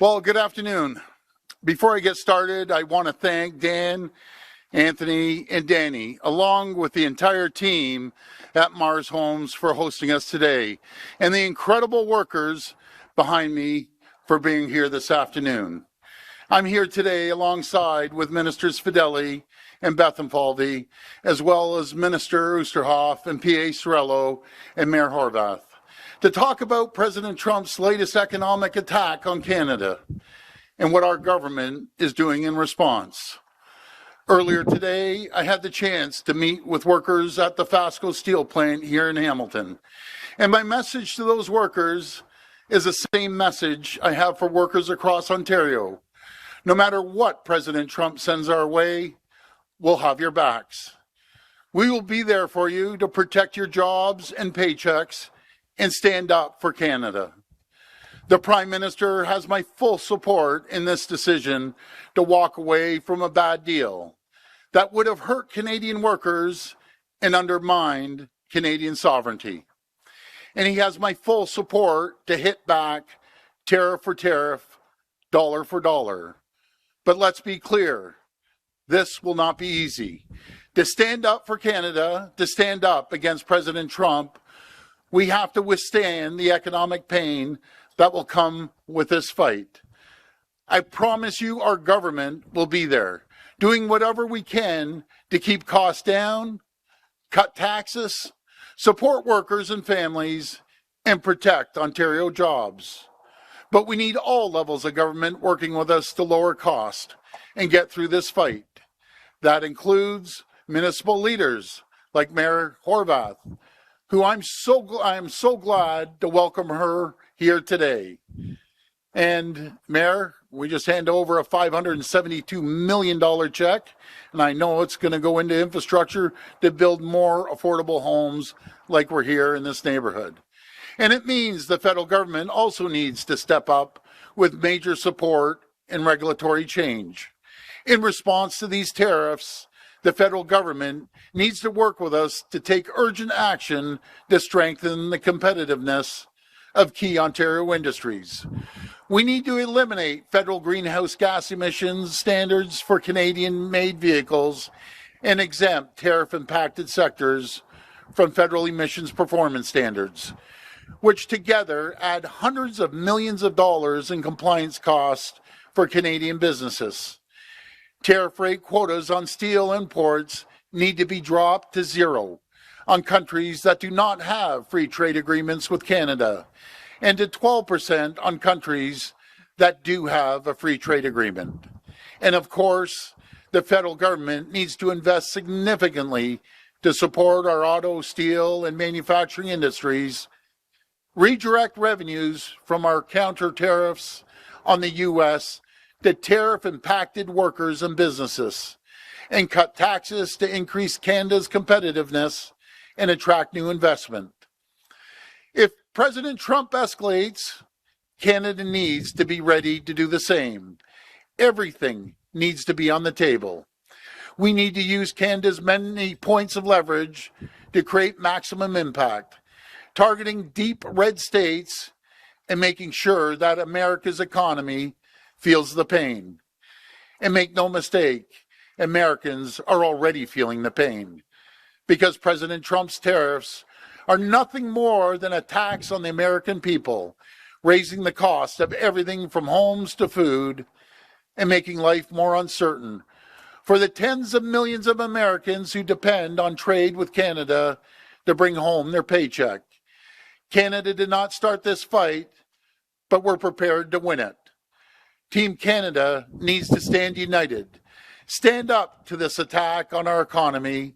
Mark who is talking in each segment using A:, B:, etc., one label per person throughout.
A: Well, good afternoon. Before I get started, I want to thank Dan, Anthony, and Danny, along with the entire team at Mars Homes for hosting us today, and the incredible workers behind me for being here this afternoon. I'm here today alongside with Ministers Fedeli and Bethenfalvy, as well as Minister Oosterhoff and PA Sorello and Mayor Horvath, to talk about President Trump's latest economic attack on Canada and what our government is doing in response. Earlier today, I had the chance to meet with workers at the Fasco steel plant here in Hamilton. And my message to those workers is the same message I have for workers across Ontario. No matter what President Trump sends our way, we'll have your backs. We will be there for you to protect your jobs and paychecks and stand up for Canada. The Prime Minister has my full support in this decision to walk away from a bad deal that would have hurt Canadian workers and undermined Canadian sovereignty. And he has my full support to hit back tariff for tariff, dollar for dollar. But let's be clear, this will not be easy. To stand up for Canada, to stand up against President Trump, we have to withstand the economic pain that will come with this fight. I promise you our government will be there, doing whatever we can to keep costs down, cut taxes, support workers and families, and protect Ontario jobs. But we need all levels of government working with us to lower cost and get through this fight. That includes municipal leaders like Mayor Horvath, who I am so glad to welcome her here today. And Mayor, we just hand over a $572 million check, and I know it's going to go into infrastructure to build more affordable homes like we're here in this neighborhood. And it means the federal government also needs to step up with major support and regulatory change. In response to these tariffs, the federal government needs to work with us to take urgent action to strengthen the competitiveness of key Ontario industries. We need to eliminate federal greenhouse gas emissions standards for Canadian-made vehicles and exempt tariff-impacted sectors from federal emissions performance standards, which together add hundreds of millions of dollars in compliance costs for Canadian businesses. Tariff rate quotas on steel imports need to be dropped to zero on countries that do not have free trade agreements with Canada, and to 12% on countries that do have a free trade agreement. And of course, the federal government needs to invest significantly to support our auto, steel, and manufacturing industries, redirect revenues from our counter tariffs on the U.S. to tariff-impacted workers and businesses, and cut taxes to increase Canada's competitiveness and attract new investment. If President Trump escalates, Canada needs to be ready to do the same. Everything needs to be on the table. We need to use Canada's many points of leverage to create maximum impact, targeting deep red states and making sure that America's economy feels the pain. And make no mistake, Americans are already feeling the pain, because President Trump's tariffs are nothing more than a tax on the American people, raising the cost of everything from homes to food and making life more uncertain for the tens of millions of Americans who depend on trade with Canada to bring home their paycheck. Canada did not start this fight, but we're prepared to win it. Team Canada needs to stand united, stand up to this attack on our economy,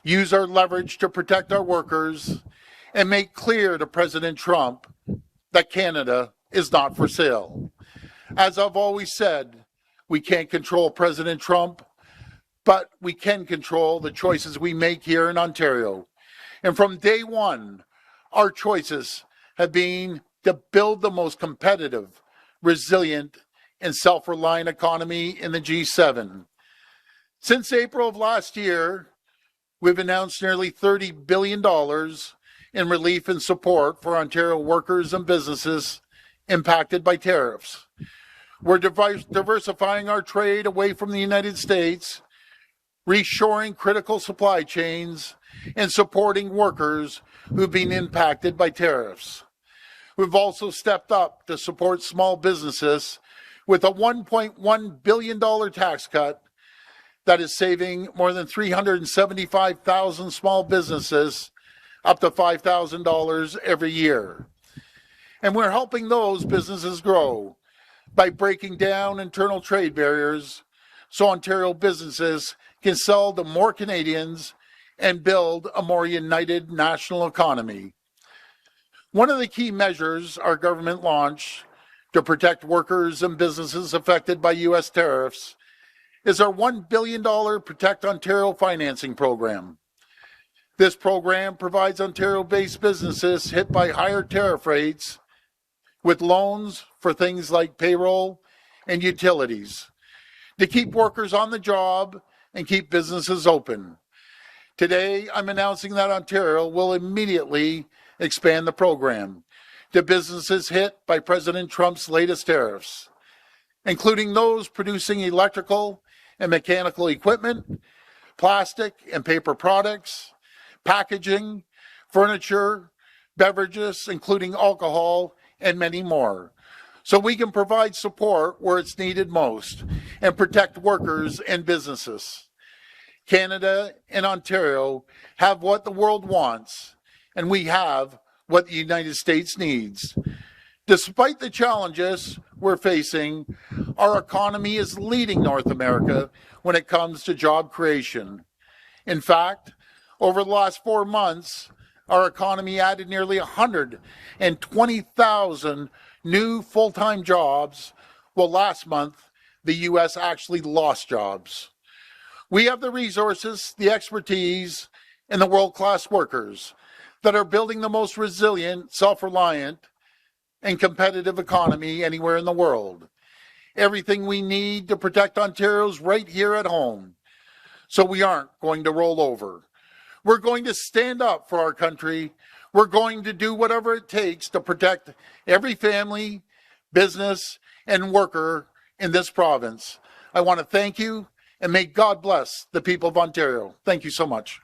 A: use our leverage to protect our workers, and make clear to President Trump that Canada is not for sale. As I've always said, we can't control President Trump, but we can control the choices we make here in Ontario. And from day one, our choices have been to build the most competitive, resilient, and self-reliant economy in the G7. Since April of last year, we've announced nearly $30 billion in relief and support for Ontario workers and businesses impacted by tariffs. We're diversifying our trade away from the United States, reshoring critical supply chains, and supporting workers who've been impacted by tariffs. We've also stepped up to support small businesses with a $1.1 billion tax cut that is saving more than 375,000 small businesses up to $5,000 every year. And we're helping those businesses grow by breaking down internal trade barriers so Ontario businesses can sell to more Canadians and build a more united national economy. One of the key measures our government launched to protect workers and businesses affected by U.S. tariffs is our $1 billion Protect Ontario financing program. This program provides Ontario-based businesses hit by higher tariff rates with loans for things like payroll and utilities to keep workers on the job and keep businesses open. Today, I'm announcing that Ontario will immediately expand the program to businesses hit by President Trump's latest tariffs, including those producing electrical and mechanical equipment, plastic and paper products, packaging, furniture, beverages, including alcohol, and many more. So we can provide support where it's needed most and protect workers and businesses. Canada and Ontario have what the world wants, and we have what the United States needs. Despite the challenges we're facing, our economy is leading North America when it comes to job creation. In fact, over the last 4 months, our economy added nearly 120,000 new full-time jobs, while last month, the U.S. actually lost jobs. We have the resources, the expertise, and the world-class workers that are building the most resilient, self-reliant, and competitive economy anywhere in the world. Everything we need to protect Ontario's right here at home. So we aren't going to roll over. We're going to stand up for our country. We're going to do whatever it takes to protect every family, business, and worker in this province. I want to thank you, and may God bless the people of Ontario. Thank you so much.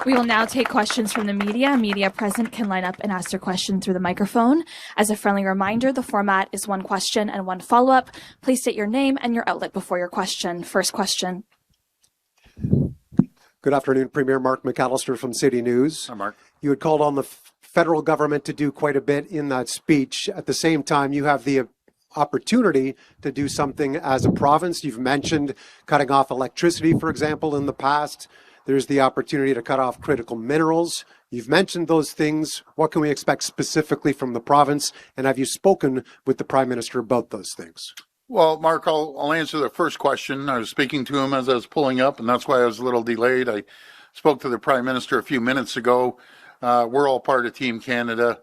B: We will now take questions from the media. Media present can line up and ask their question through the microphone. As a friendly reminder, the format is one question and one follow-up. Please state your name and your outlet before your question. First question.
C: Good afternoon, Premier Mark McAllister from City News.
A: Hi, Mark.
C: You had called on the federal government to do quite a bit in that speech. At the same time, you have the opportunity to do something as a province. You've mentioned cutting off electricity, for example, in the past. There's the opportunity to cut off critical minerals. You've mentioned those things. What can we expect specifically from the province? And have you spoken with the Prime Minister about those things?
A: Well, Mark, I'll answer the first question. I was speaking to him as I was pulling up, and that's why I was a little delayed. I spoke to the Prime Minister a few minutes ago. We're all part of Team Canada,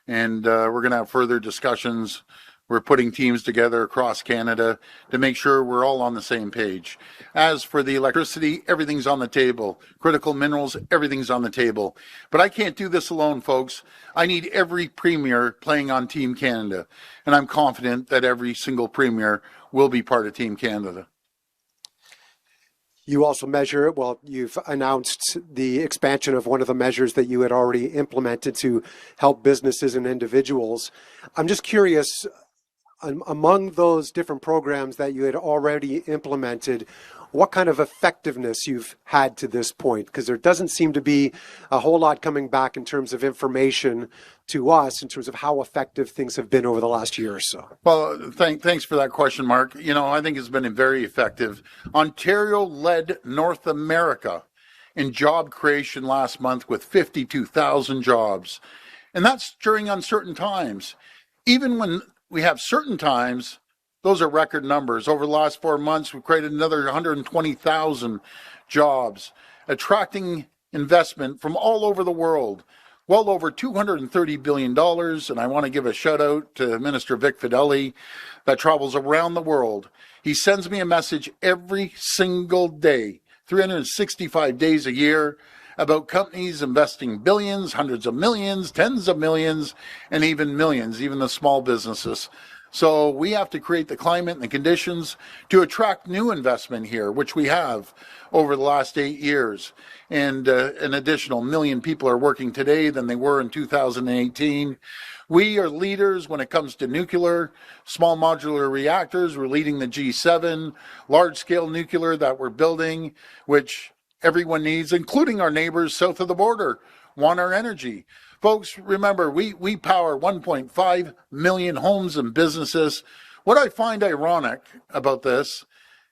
A: and we're going to have further discussions. We're putting teams together across Canada to make sure we're all on the same page. As for the electricity, everything's on the table. Critical minerals, everything's on the table. But I can't do this alone, folks. I need every premier playing on Team Canada. And I'm confident that every single premier will be part of Team Canada.
C: You also you've announced the expansion of one of the measures that you had already implemented to help businesses and individuals. I'm just curious, among those different programs that you had already implemented, what kind of effectiveness you've had to this point? Because there doesn't seem to be a whole lot coming back in terms of information to us in terms of how effective things have been over the last year or so.
A: Well, thanks for that question, Mark. You know, I think it's been very effective. Ontario led North America in job creation last month with 52,000 jobs. And that's during uncertain times. Even when we have certain times, those are record numbers. Over the last 4 months, we've created another 120,000 jobs, attracting investment from all over the world, well over $230 billion. And I want to give a shout out to Minister Vic Fedeli that travels around the world. He sends me a message every single day, 365 days a year, about companies investing billions, hundreds of millions, tens of millions, and even millions, even the small businesses. So we have to create the climate and the conditions to attract new investment here, which we have over the last 8 years. And an additional million people are working today than they were in 2018. We are leaders when it comes to nuclear, small modular reactors. We're leading the G7, large-scale nuclear that we're building, which everyone needs, including our neighbors south of the border, want our energy. Folks, remember, we power 1.5 million homes and businesses. What I find ironic about this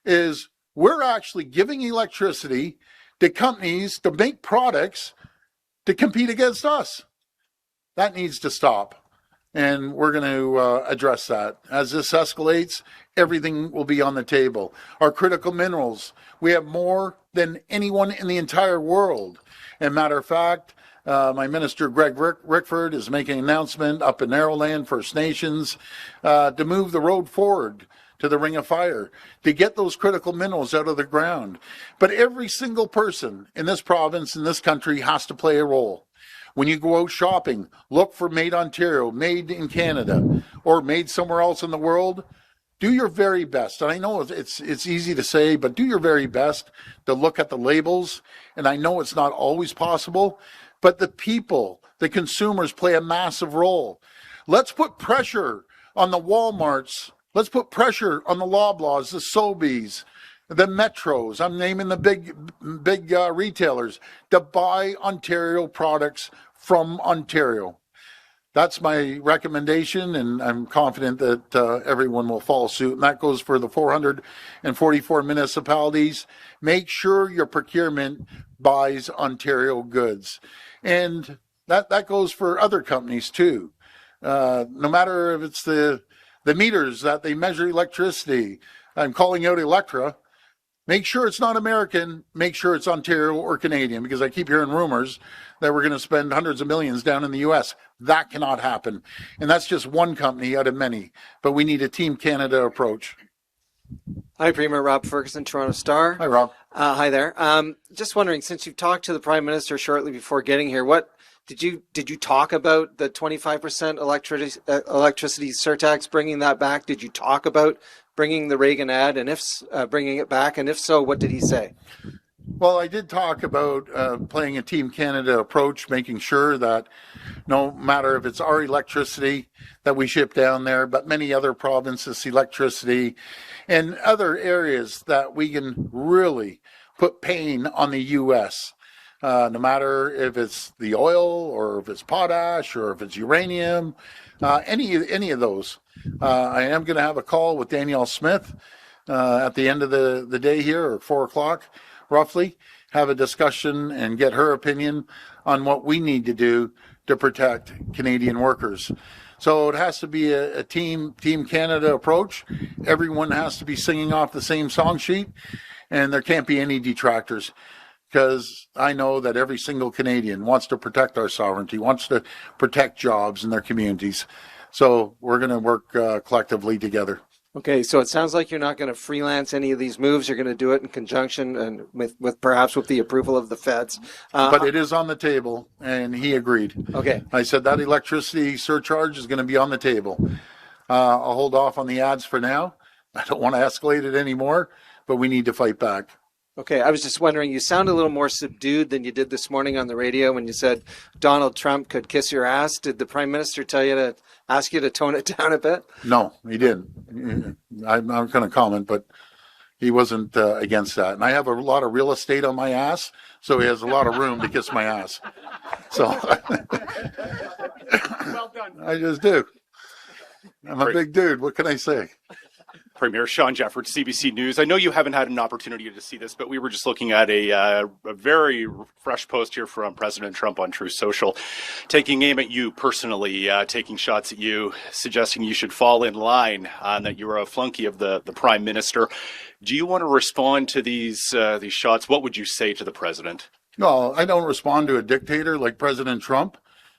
A: is we're actually giving electricity to companies to make products to compete against us. That needs to stop. And we're going to address that. As this escalates, everything will be on the table. Our critical minerals, we have more than anyone in the entire world. And matter of fact, my minister, Greg Rickford, is making an announcement up in Narrowland First Nations to move the road forward to the Ring of Fire, to get those critical minerals out of the ground. But every single person in this province, in this country, has to play a role. When you go out shopping, look for Made Ontario, Made in Canada, or Made somewhere else in the world. Do your very best. And I know it's easy to say, but do your very best to look at the labels. And I know it's not always possible, but the people, the consumers play a massive role. Let's put pressure on the Walmarts. Let's put pressure on the Loblaws, the Sobeys, the Metros. I'm naming the big retailers to buy Ontario products from Ontario. That's my recommendation, and I'm confident that everyone will follow suit. And that goes for the 444 municipalities. Make sure your procurement buys Ontario goods. And that goes for other companies too. No matter if it's the meters that they measure electricity. I'm calling out Electra. Make sure it's not American. Make sure it's Ontario or Canadian, because I keep hearing rumors that we're going to spend hundreds of millions down in the U.S. That cannot happen. And that's just one company out of many. But we need a Team Canada approach.
D: Hi, Premier Rob Ferguson, Toronto Star.
A: Hi, Rob.
D: Hi there. Just wondering, since you've talked to the Prime Minister shortly before getting here, what did you talk about the 25% electricity surtax, bringing that back? Did you talk about bringing the Reagan ad, and bringing it back? And if so, what did he say?
A: Well, I did talk about playing a Team Canada approach, making sure that no matter if it's our electricity that we ship down there, but many other provinces' electricity and other areas that we can really put pain on the U.S., no matter if it's the oil or if it's potash or if it's uranium, any of those. I am going to have a call with Danielle Smith at the end of the day here, or 4 o'clock roughly, have a discussion and get her opinion on what we need to do to protect Canadian workers. So it has to be a Team Canada approach. Everyone has to be singing off the same song sheet, and there can't be any detractors, because I know that every single Canadian wants to protect our sovereignty, wants to protect jobs in their communities. So we're going to work collectively together.
D: Okay, so it sounds like you're not going to freelance any of these moves. You're going to do it in conjunction and with perhaps with the approval of the feds.
A: But it is on the table, and he agreed.
D: Okay.
A: I said that electricity surcharge is going to be on the table. I'll hold off on the ads for now. I don't want to escalate it anymore, but we need to fight back.
D: Okay, I was just wondering, you sound a little more subdued than you did this morning on the radio when you said Donald Trump could kiss your ass. Did the Prime Minister tell you to ask you to tone it down a bit?
A: No, he didn't. I'm not going to comment, but he wasn't against that. And I have a lot of real estate on my ass, so he has a lot of room to kiss my ass. So
E: Well done.
A: I just do. I'm a big dude. What can I say?
E: Premier Sean Jefford, CBC News. I know you haven't had an opportunity to see this, but we were just looking at a very fresh post here from President Trump on Truth Social, taking aim at you personally, taking shots at you, suggesting you should fall in line, and that you are a flunky of the Prime Minister. Do you want to respond to these shots? What would you say to the president?
A: No, I don't respond to a dictator like President Trump,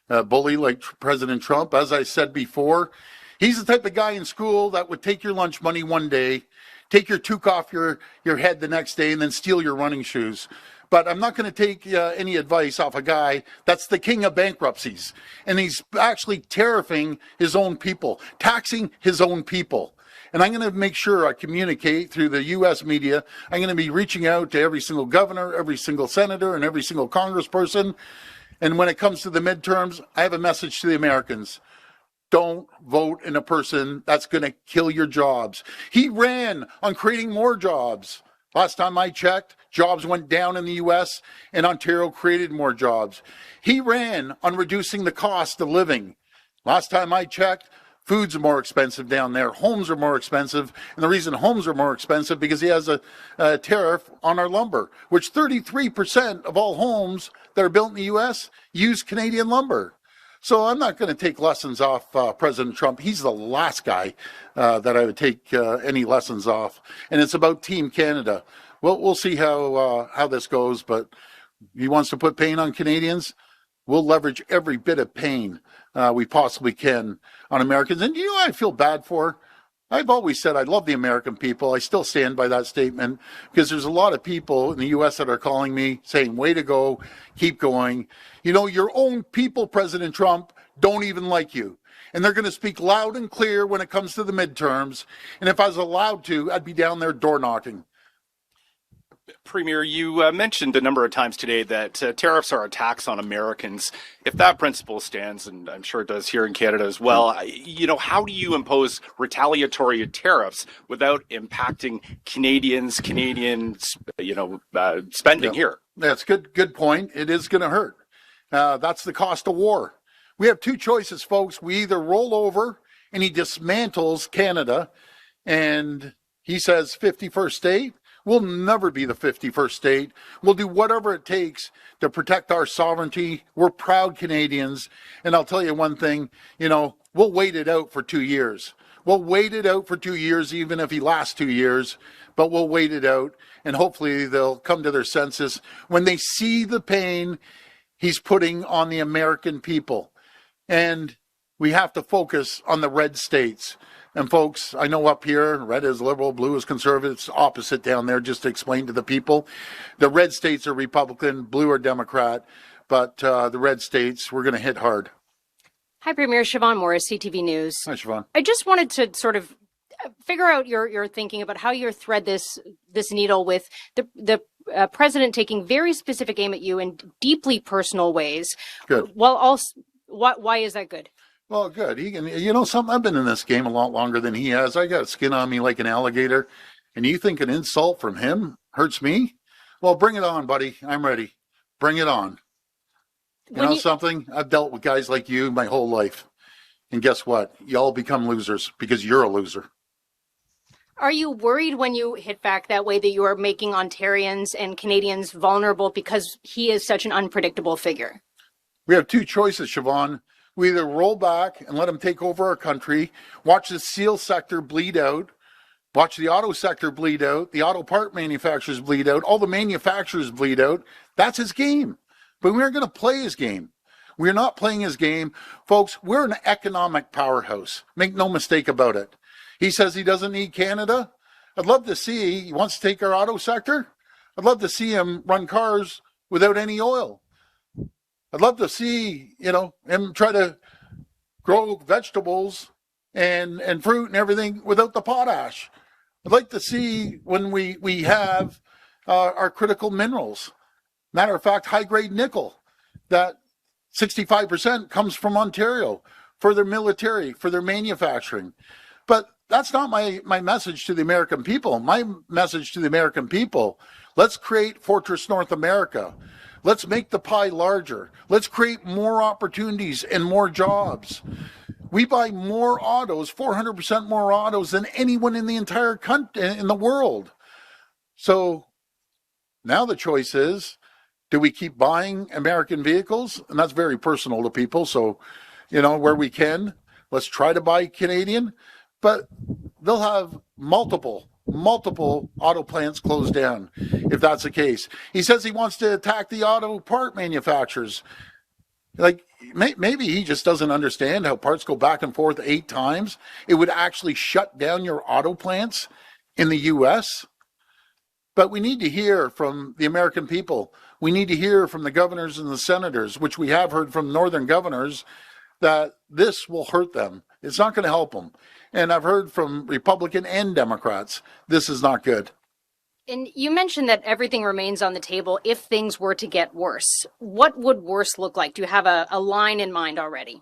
A: a bully like President Trump. As I said before, he's the type of guy in school that would take your lunch money one day, take your toque off your head the next day, and then steal your running shoes. But I'm not going to take any advice off a guy that's the king of bankruptcies. And he's actually tariffing his own people, taxing his own people. And I'm going to make sure I communicate through the U.S. media. I'm going to be reaching out to every single governor, every single senator, and every single congressperson. And when it comes to the midterms, I have a message to the Americans. Don't vote in a person that's going to kill your jobs. He ran on creating more jobs. Last time I checked, jobs went down in the U.S. and Ontario created more jobs. He ran on reducing the cost of living. Last time I checked, food's more expensive down there. Homes are more expensive. And the reason homes are more expensive because he has a tariff on our lumber, which 33% of all homes that are built in the U.S. use Canadian lumber. So I'm not going to take lessons off President Trump. He's the last guy that I would take any lessons off. And it's about Team Canada. We'll see how this goes. But he wants to put pain on Canadians. We'll leverage every bit of pain we possibly can on Americans. And you know what I feel bad for? I've always said I love the American people. I still stand by that statement because there's a lot of people in the U.S. that are calling me saying, way to go, keep going. You know, your own people, President Trump, don't even like you. And they're going to speak loud and clear when it comes to the midterms. And if I was allowed to, I'd be down there door knocking.
E: Premier, you mentioned a number of times today that tariffs are a tax on Americans. If that principle stands, and I'm sure it does here in Canada as well, you know, how do you impose retaliatory tariffs without impacting Canadian, spending here?
A: That's good point. It is going to hurt. That's the cost of war. We have two choices, folks. We either roll over and he dismantles Canada and he says 51st state. We'll never be the 51st state. We'll do whatever it takes to protect our sovereignty. We're proud Canadians. And I'll tell you one thing, you know, we'll wait it out for 2 years. We'll wait it out for 2 years, even if he lasts 2 years, but we'll wait it out. And hopefully they'll come to their senses when they see the pain he's putting on the American people. And we have to focus on the red states. And folks, I know up here, red is liberal, blue is conservative. It's opposite down there, just to explain to the people. The red states are Republican, blue are Democrat, but the red states, we're going to hit hard.
F: Hi, Premier. Siobhan Morris, CTV News.
A: Hi, Siobhan.
F: I just wanted to sort of figure out your thinking about how you thread this needle with the president taking very specific aim at you in deeply personal ways.
A: Good.
F: Well, also, why is that good?
A: Well, good. He can, you know, something. I've been in this game a lot longer than he has. I got skin on me like an alligator. And you think an insult from him hurts me? Well, bring it on, buddy. I'm ready. Bring it on. You know something? I've dealt with guys like you my whole life. And guess what? You all become losers because you're a loser.
F: Are you worried when you hit back that way that you are making Ontarians and Canadians vulnerable because he is such an unpredictable figure?
A: We have two choices, Siobhan. We either roll back and let him take over our country, watch the steel sector bleed out, watch the auto sector bleed out, the auto part manufacturers bleed out, all the manufacturers bleed out. That's his game. But we're going to play his game. We're not playing his game. Folks, we're an economic powerhouse. Make no mistake about it. He says he doesn't need Canada. I'd love to see, he wants to take our auto sector. I'd love to see him run cars without any oil. I'd love to see, you know, him try to grow vegetables and fruit and everything without the potash. I'd like to see when we have our critical minerals. Matter of fact, high-grade nickel, that 65% comes from Ontario for their military, for their manufacturing. But that's not my message to the American people. My message to the American people, let's create Fortress North America. Let's make the pie larger. Let's create more opportunities and more jobs. We buy more autos, 400% more autos than anyone in the entire country, in the world. So now the choice is, do we keep buying American vehicles? And that's very personal to people. So, you know, where we can, let's try to buy Canadian. But they'll have multiple auto plants closed down if that's the case. He says he wants to attack the auto part manufacturers. Like, maybe he just doesn't understand how parts go back and forth 8 times. It would actually shut down your auto plants in the U.S. But we need to hear from the American people. We need to hear from the governors and the senators, which we have heard from northern governors, that this will hurt them. It's not going to help them. And I've heard from Republican and Democrats, this is not good.
F: And you mentioned that everything remains on the table if things were to get worse. What would worse look like? Do you have a line in mind already?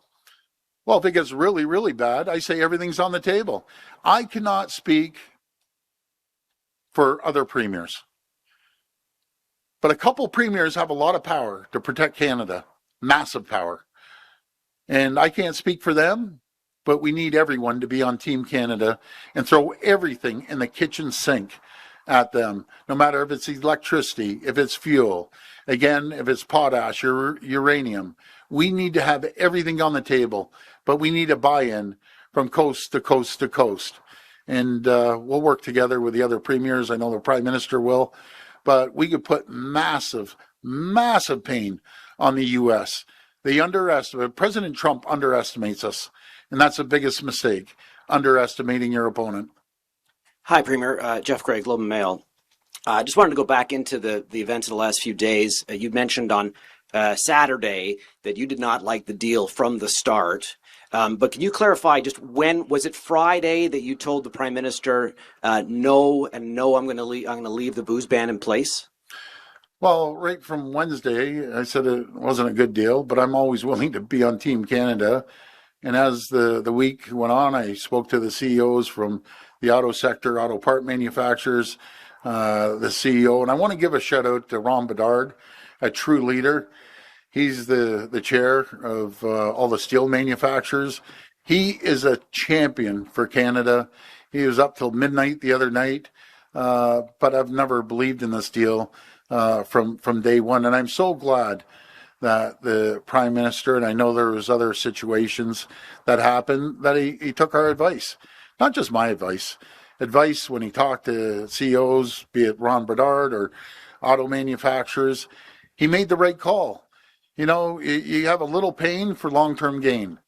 A: Well, if it gets really, really bad, I say everything's on the table. I cannot speak for other premiers. But a couple premiers have a lot of power to protect Canada, massive power. And I can't speak for them, but we need everyone to be on Team Canada and throw everything in the kitchen sink at them, no matter if it's electricity, if it's fuel, again, if it's potash or uranium. We need to have everything on the table, but we need a buy-in from coast to coast to coast. And we'll work together with the other premiers. I know the Prime Minister will, but we could put massive, massive pain on the U.S. President Trump underestimates us, and that's the biggest mistake, underestimating your opponent.
G: Hi, Premier. Jeff Gray, Globe and Mail. I just wanted to go back into the events of the last few days. You mentioned on Saturday that you did not like the deal from the start. But can you clarify just when was it Friday that you told the Prime Minister no, I'm going to leave the booze ban in place?
A: Well, right from Wednesday, I said it wasn't a good deal, but I'm always willing to be on Team Canada. And as the week went on, I spoke to the CEOs from the auto sector, auto part manufacturers, the CEO. And I want to give a shout out to Ron Bedard, a true leader. He's the chair of all the steel manufacturers. He is a champion for Canada. He was up till midnight the other night, but I've never believed in this deal from day one. And I'm so glad that the Prime Minister, and I know there was other situations that happened, that he took our advice. Not just my advice when he talked to CEOs, be it Ron Bedard or auto manufacturers. He made the right call. You know, you have a little pain for long-term gain.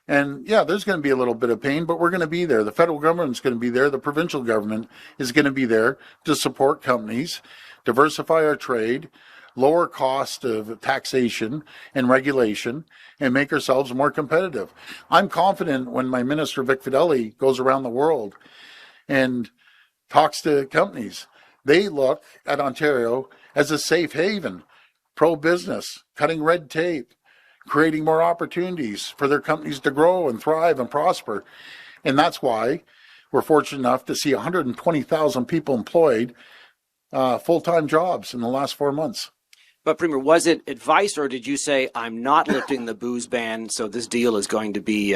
A: And yeah, there's going to be a little bit of pain, but we're going to be there. The federal government's going to be there. The provincial government is going to be there to support companies, diversify our trade, lower cost of taxation and regulation, and make ourselves more competitive. I'm confident when my minister, Vic Fedeli, goes around the world and talks to companies, they look at Ontario as a safe haven, pro-business, cutting red tape, creating more opportunities for their companies to grow and thrive and prosper. And that's why we're fortunate enough to see 120,000 people employed, full-time jobs in the last 4 months.
G: But Premier, was it advice, or did you say I'm not lifting the booze ban, so this deal is going to be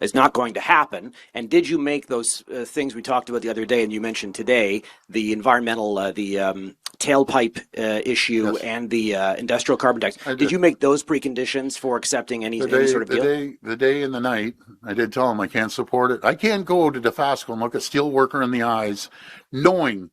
G: is not going to happen? And did you make those things we talked about the other day, and you mentioned today, the environmental, the tailpipe issue, yes, and the industrial carbon tax? Did you make those preconditions for accepting any sort of deal?
A: The day and the night, I did tell him I can't support it. I can't go to DeFasco and look a steel worker in the eyes, knowing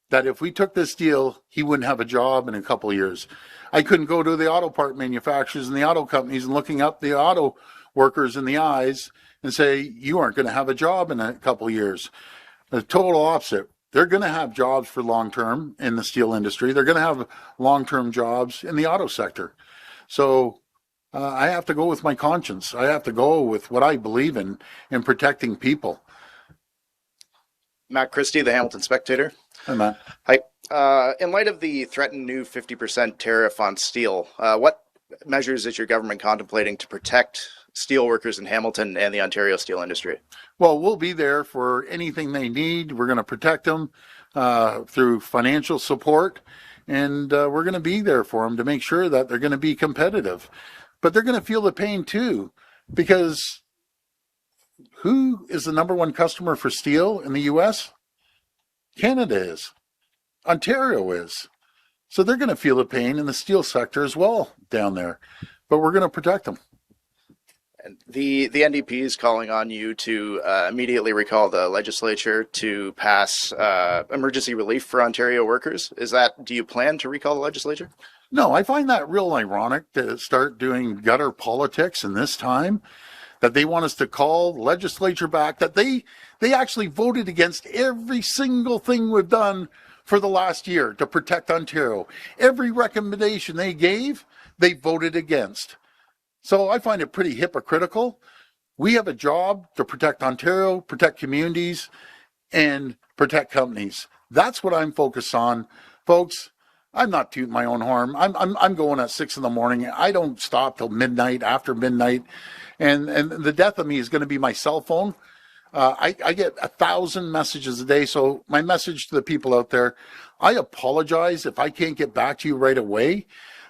A: that if we took this deal, he wouldn't have a job in a couple of years. I couldn't go to the auto part manufacturers and the auto companies and looking up the auto workers in the eyes and say, you aren't going to have a job in a couple of years. The total opposite. They're going to have jobs for long-term in the steel industry. They're going to have long-term jobs in the auto sector. So I have to go with my conscience. I have to go with what I believe in protecting people.
H: Matt Christie, the Hamilton Spectator.
A: Hi, Matt.
H: Hi. In light of the threatened new 50% tariff on steel, what measures is your government contemplating to protect steel workers in Hamilton and the Ontario steel industry?
A: Well, we'll be there for anything they need. We're going to protect them through financial support, and we're going to be there for them to make sure that they're going to be competitive. But they're going to feel the pain too, because who is the number one customer for steel in the U.S.? Canada is. Ontario is. So they're going to feel the pain in the steel sector as well down there. But we're going to protect them.
H: And the NDP is calling on you to immediately recall the legislature to pass emergency relief for Ontario workers. Do you plan to recall the legislature?
A: No, I find that real ironic to start doing gutter politics in this time, that they want us to call the legislature back, that they actually voted against every single thing we've done for the last year to protect Ontario. Every recommendation they gave, they voted against. So I find it pretty hypocritical. We have a job to protect Ontario, protect communities, and protect companies. That's what I'm focused on. Folks, I'm not tooting my own horn. I'm going at 6 a.m. I don't stop till midnight, after midnight. And the death of me is going to be my cell phone. I get 1,000 messages a day. So my message to the people out there, I apologize if I can't get back to you right away.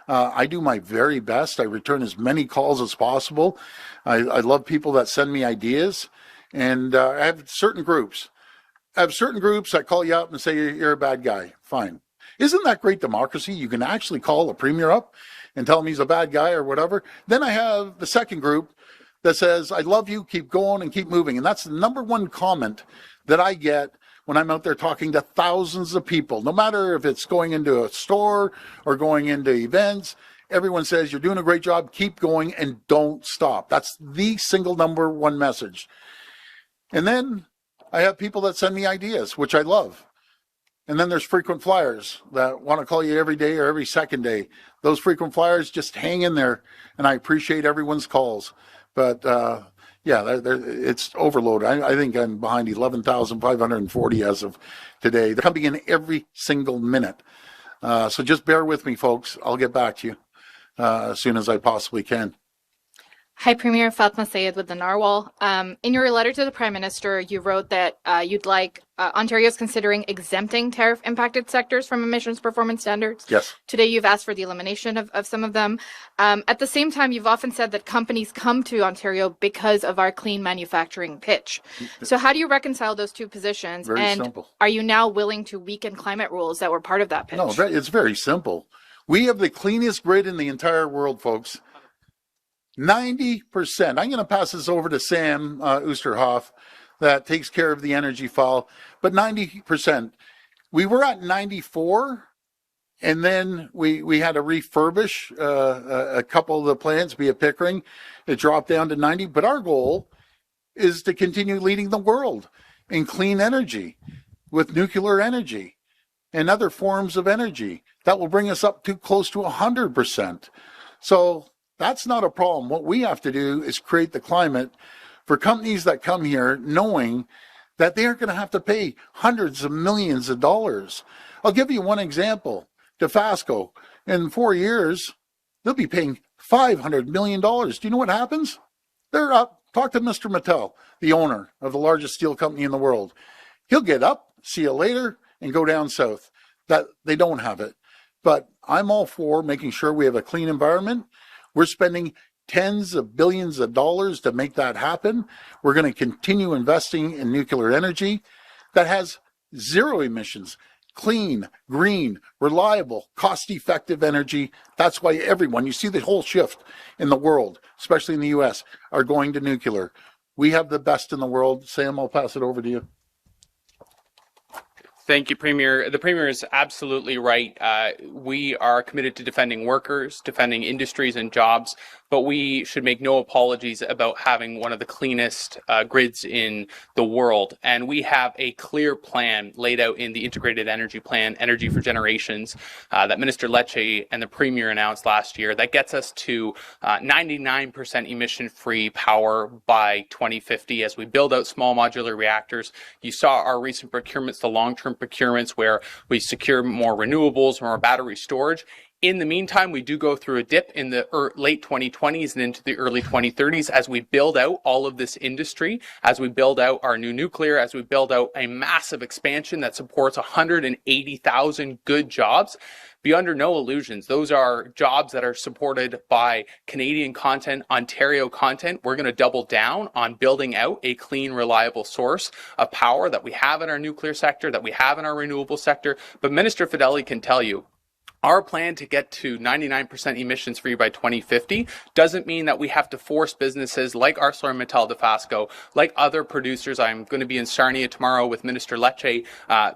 A: I do my very best. I return as many calls as possible. I love people that send me ideas. And I have certain groups. That call you up and say you're a bad guy. Fine. Isn't that great democracy? You can actually call the premier up and tell him he's a bad guy or whatever. Then I have the second group that says, I love you, keep going and keep moving. And that's the number one comment that I get when I'm out there talking to thousands of people. No matter if it's going into a store or going into events, everyone says, you're doing a great job, keep going and don't stop. That's the single number one message. And then I have people that send me ideas, which I love. And then there's frequent flyers that want to call you every day or every second day. Those frequent flyers, just hang in there, and I appreciate everyone's calls. But it's overloaded. I think I'm behind 11,540 as of today. They're coming in every single minute. So just bear with me, folks. I'll get back to you as soon as I possibly can.
I: Hi, Premier. Fatma Sayed with the Narwhal. In your letter to the Prime Minister, you wrote that you'd like Ontario's considering exempting tariff-impacted sectors from emissions performance standards.
A: Yes.
I: Today, you've asked for the elimination of some of them. At the same time, you've often said that companies come to Ontario because of our clean manufacturing pitch. So how do you reconcile those two positions?
A: Very simple.
I: Are you now willing to weaken climate rules that were part of that pitch?
A: No, it's very simple. We have the cleanest grid in the entire world, folks. 90%. I'm going to pass this over to Sam Oosterhoff that takes care of the energy file, but 90%. We were at 94, and then we had to refurbish a couple of the plants, be it Pickering. It dropped down to 90, but our goal is to continue leading the world in clean energy with nuclear energy and other forms of energy. That will bring us up to close to 100%. So that's not a problem. What we have to do is create the climate for companies that come here knowing that they aren't going to have to pay hundreds of millions of dollars. I'll give you one example. Dofasco, in 4 years, they'll be paying $500 million. Do you know what happens? They're up. Talk to Mr. Mattel, the owner of the largest steel company in the world. He'll get up, see you later, and go down south. That they don't have it. But I'm all for making sure we have a clean environment. We're spending tens of billions of dollars to make that happen. We're going to continue investing in nuclear energy that has zero emissions, clean, green, reliable, cost-effective energy. That's why everyone, you see the whole shift in the world, especially in the U.S., are going to nuclear. We have the best in the world. Sam, I'll pass it over to you.
J: Thank you, Premier. The Premier is absolutely right. We are committed to defending workers, defending industries and jobs, but we should make no apologies about having one of the cleanest grids in the world. And we have a clear plan laid out in the Integrated Energy Plan, Energy for Generations, that Minister Lecce and the Premier announced last year, that gets us to 99% emission-free power by 2050 as we build out small modular reactors. You saw our recent procurements, the long-term procurements where we secure more renewables, more battery storage. In the meantime, we do go through a dip in the late 2020s and into the early 2030s as we build out all of this industry, as we build out our new nuclear, as we build out a massive expansion that supports 180,000 good jobs. Be under no illusions. Those are jobs that are supported by Canadian content, Ontario content. We're going to double down on building out a clean, reliable source of power that we have in our nuclear sector, that we have in our renewable sector. But Minister Fedeli can tell you, our plan to get to 99% emissions free by 2050 doesn't mean that we have to force businesses like ArcelorMittal Dofasco, like other producers. I'm going to be in Sarnia tomorrow with Minister Lecce,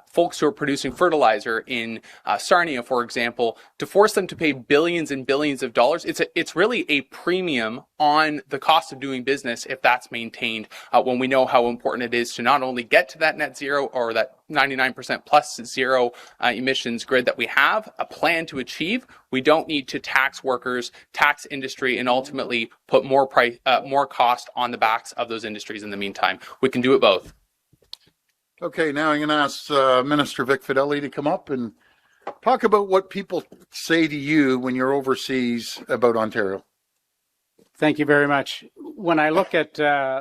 J: folks who are producing fertilizer in Sarnia, for example, to force them to pay billions and billions of dollars. It's really a premium on the cost of doing business if that's maintained when we know how important it is to not only get to that net zero or that 99% plus zero emissions grid that we have a plan to achieve, we don't need to tax workers, tax industry, and ultimately put more cost on the backs of those industries in the meantime. We can do it both.
A: Okay, now I'm going to ask Minister Vic Fedeli to come up and talk about what people say to you when you're overseas about Ontario.
K: Thank you very much. When I look at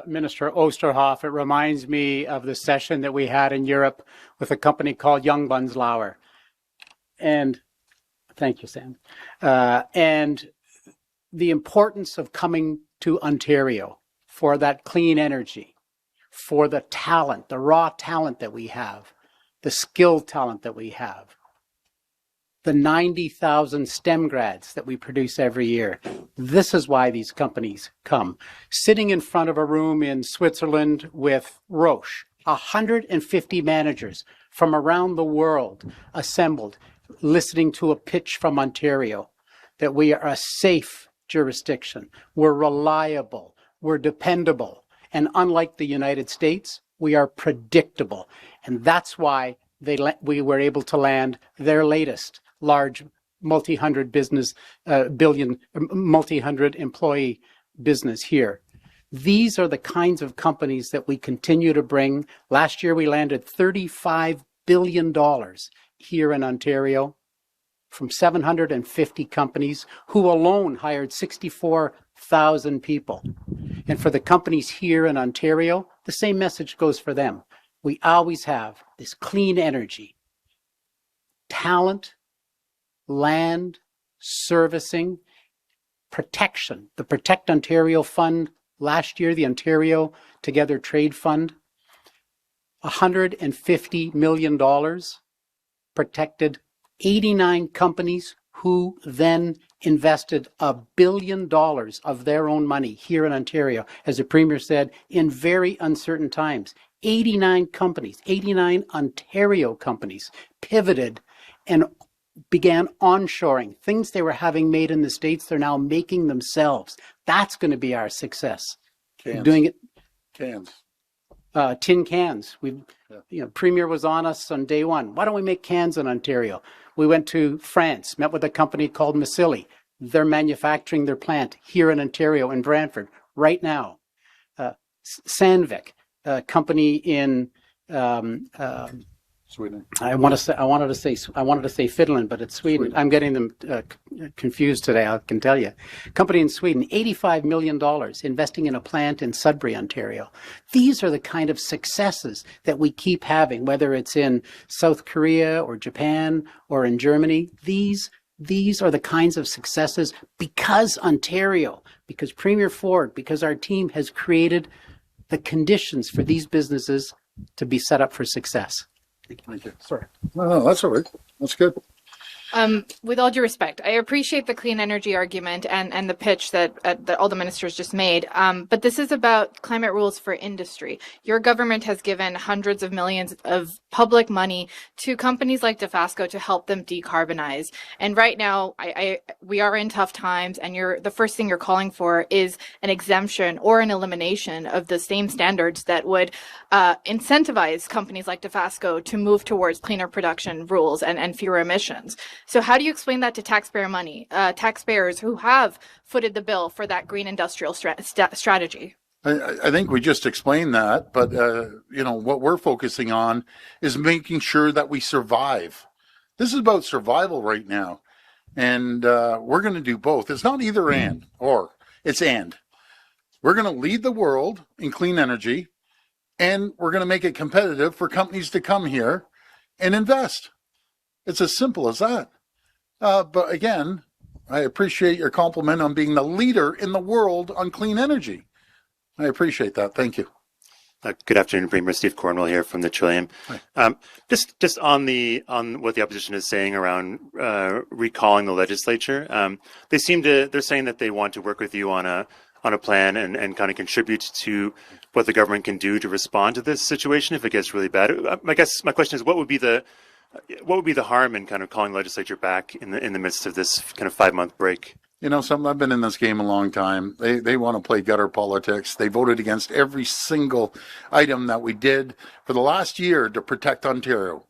K: Minister Oosterhoff, it reminds me of the session that we had in Europe with a company called Young Bunzlauer. And thank you, Sam. And the importance of coming to Ontario for that clean energy, for the talent, the raw talent that we have, the skilled talent that we have, the 90,000 STEM grads that we produce every year. This is why these companies come. Sitting in front of a room in Switzerland with Roche, 150 managers from around the world assembled, listening to a pitch from Ontario, that we are a safe jurisdiction, we're reliable, we're dependable, and unlike the United States, we are predictable. And that's why we were able to land their latest large multi-hundred employee business here. These are the kinds of companies that we continue to bring. Last year, we landed $35 billion here in Ontario from 750 companies who alone hired 64,000 people. And for the companies here in Ontario, the same message goes for them. We always have this clean energy, talent, land, servicing, protection. The Protect Ontario Fund last year, the Ontario Together Trade Fund, $150 million, protected 89 companies who then invested $1 billion of their own money here in Ontario, as the Premier said, in very uncertain times. 89 companies, 89 Ontario companies pivoted and began onshoring. Things they were having made in the States, they're now making themselves. That's going to be our success.
A: Cans.
K: Doing it.
A: Cans.
K: Tin cans. Premier was on us on day one. Why don't we make cans in Ontario? We went to France, met with a company called Massili. They're manufacturing their plant here in Ontario, in Brantford, right now. Sandvik, a company in
A: Sweden.
K: I wanted to say Finland, but it's Sweden. I'm getting them confused today, I can tell you. Company in Sweden, $85 million investing in a plant in Sudbury, Ontario. These are the kind of successes that we keep having, whether it's in South Korea or Japan or in Germany. These are the kinds of successes because Ontario, because Premier Ford, because our team has created the conditions for these businesses to be set up for success.
A: Thank you. Sorry. No, that's all right. That's good.
I: With all due respect, I appreciate the clean energy argument and the pitch that all the ministers just made. But this is about climate rules for industry. Your government has given hundreds of millions of public money to companies like Dofasco to help them decarbonize. And right now, we are in tough times, and the first thing you're calling for is an exemption or an elimination of the same standards that would incentivize companies like Dofasco to move towards cleaner production rules and fewer emissions. So how do you explain that to taxpayer money, taxpayers who have footed the bill for that green industrial strategy?
A: I think we just explained that, but what we're focusing on is making sure that we survive. This is about survival right now, and we're going to do both. It's not either and, or it's and. We're going to lead the world in clean energy, and we're going to make it competitive for companies to come here and invest. It's as simple as that. But again, I appreciate your compliment on being the leader in the world on clean energy. I appreciate that. Thank you.
L: Good afternoon, Premier. Steve Cornwell here from the Trillium. Just on what the opposition is saying around recalling the legislature, they're saying that they want to work with you on a plan and kind of contribute to what the government can do to respond to this situation if it gets really bad. I guess my question is, what would be the harm in kind of calling the legislature back in the midst of this kind of 5-month break?
A: You know, something, I've been in this game a long time. They want to play gutter politics. They voted against every single item that we did for the last year to protect Ontario.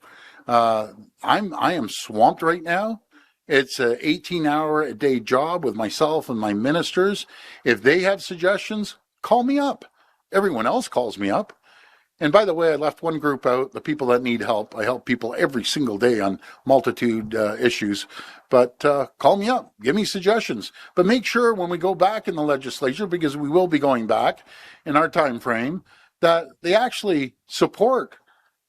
A: I am swamped right now. It's a 18-hour-a-day job with myself and my ministers. If they have suggestions, call me up. Everyone else calls me up. And by the way, I left one group out, the people that need help. I help people every single day on multitude issues. But call me up, give me suggestions. But make sure when we go back in the legislature, because we will be going back in our time frame, that they actually support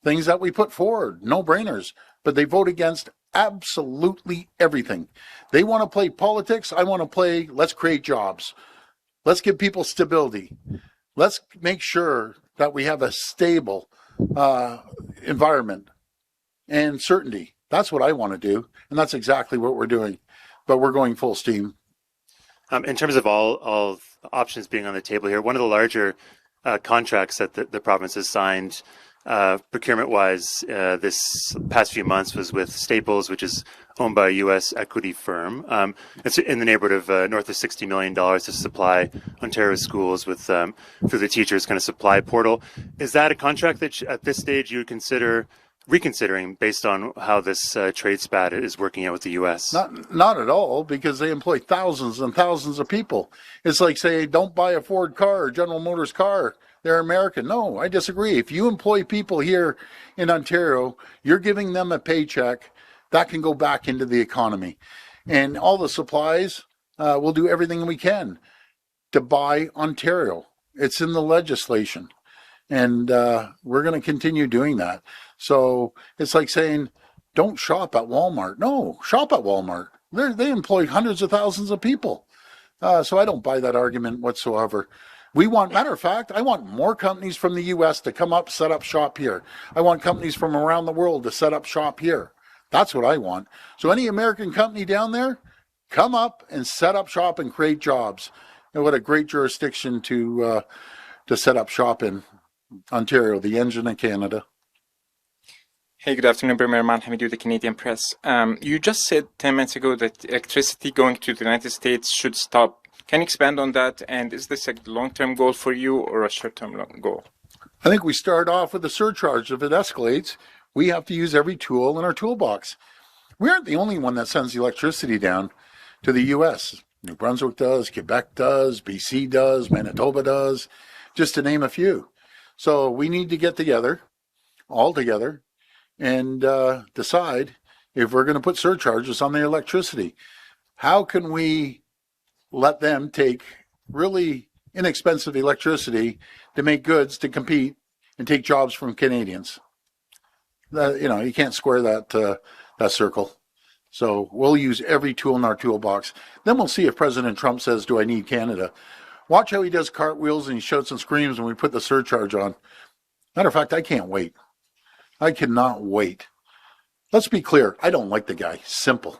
A: things that we put forward, no-brainers. But they vote against absolutely everything. They want to play politics. I want to play, let's create jobs. Let's give people stability. Let's make sure that we have a stable environment and certainty. That's what I want to do, and that's exactly what we're doing. But we're going full steam.
L: In terms of all options being on the table here, one of the larger contracts that the province has signed procurement-wise this past few months was with Staples, which is owned by a U.S. equity firm. It's in the neighborhood of north of $60 million to supply Ontario schools with through the teachers kind of supply portal. Is that a contract that at this stage you would consider reconsidering based on how this trade spat is working out with the U.S.?
A: Not at all, because they employ thousands and thousands of people. It's like saying, don't buy a Ford car or General Motors car. They're American. No, I disagree. If you employ people here in Ontario, you're giving them a paycheck that can go back into the economy. And all the supplies, we'll do everything we can to buy Ontario. It's in the legislation. And we're going to continue doing that. So it's like saying, don't shop at Walmart. No, shop at Walmart. They employ hundreds of thousands of people. So I don't buy that argument whatsoever. Matter of fact, I want more companies from the U.S. to come up, set up shop here. I want companies from around the world to set up shop here. That's what I want. So any American company down there, come up and set up shop and create jobs. And what a great jurisdiction to set up shop in Ontario, the engine of Canada.
M: Hey, good afternoon, Premier Manhamid with the Canadian Press. You just said 10 minutes ago that electricity going to the United States should stop. Can you expand on that? And is this a long-term goal for you or a short-term goal?
A: I think we start off with a surcharge. If it escalates, we have to use every tool in our toolbox. We aren't the only one that sends the electricity down to the U.S. New Brunswick does, Quebec does, BC does, Manitoba does, just to name a few. So we need to get together, all together, and decide if we're going to put surcharges on the electricity. How can we let them take really inexpensive electricity to make goods to compete and take jobs from Canadians? You can't square that circle. So we'll use every tool in our toolbox. Then we'll see if President Trump says, do I need Canada? Watch how he does cartwheels and he shouts and screams when we put the surcharge on. Matter of fact, I can't wait. I cannot wait. Let's be clear. I don't like the guy. Simple.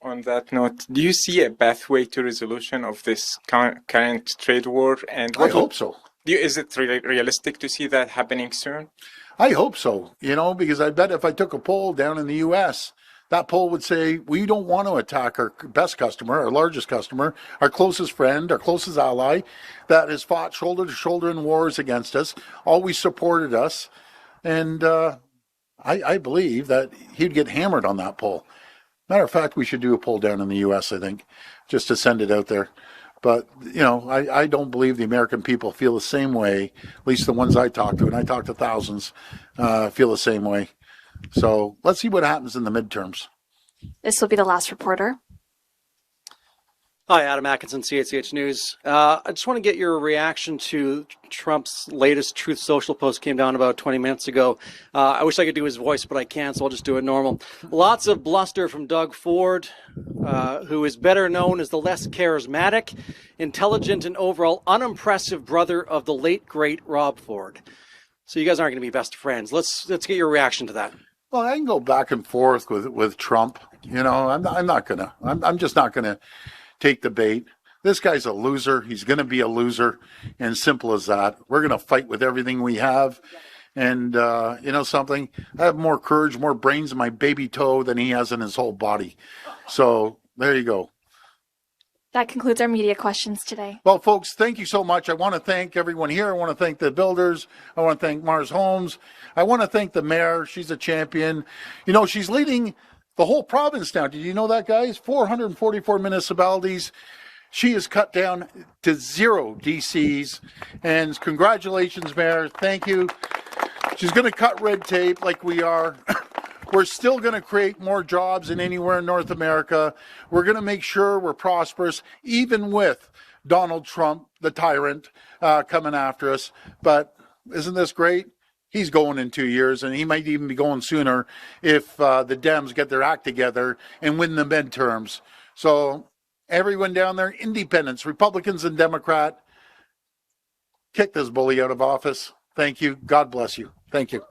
M: On that note, do you see a pathway to resolution of this current trade war? And
A: I hope so.
M: Is it realistic to see that happening soon?
A: I hope so, because I bet if I took a poll down in the U.S., that poll would say, we don't want to attack our best customer, our largest customer, our closest friend, our closest ally that has fought shoulder to shoulder in wars against us, always supported us. And I believe that he'd get hammered on that poll. Matter of fact, we should do a poll down in the U.S., I think, just to send it out there. But, I don't believe the American people feel the same way, at least the ones I talk to, and I talk to thousands, feel the same way. So let's see what happens in the midterms.
B: This will be the last reporter.
N: Hi, Adam Atkinson, CHCH News. I just want to get your reaction to Trump's latest Truth Social post. Came down about 20 minutes ago. I wish I could do his voice, but I can't, so I'll just do it normal. Lots of bluster from Doug Ford, who is better known as the less charismatic, intelligent, and overall unimpressive brother of the late, great Rob Ford. So you guys aren't going to be best friends. Let's get your reaction to that.
A: Well, I can go back and forth with Trump. I'm just not gonna take the bait. This guy's a loser. He's gonna be a loser, and simple as that. We're gonna fight with everything we have. And something? I have more courage, more brains in my baby toe than he has in his whole body. So there you go.
B: That concludes our media questions today.
A: Well, folks, thank you so much. I want to thank everyone here. I want to thank the builders. I want to thank Mars Homes. I want to thank the mayor. She's a champion. You know, she's leading the whole province now. Did you know that, guys? 444 municipalities. She is cut down to 0 DCs. And congratulations, Mayor. Thank you. She's going to cut red tape like we are. We're still going to create more jobs than anywhere in North America. We're going to make sure we're prosperous, even with Donald Trump, the tyrant, coming after us. But isn't this great? He's going in 2 years, and he might even be going sooner if the Dems get their act together and win the midterms. So everyone down there, independents, Republicans and Democrat, kick this bully out of office. Thank you. God bless you. Thank you.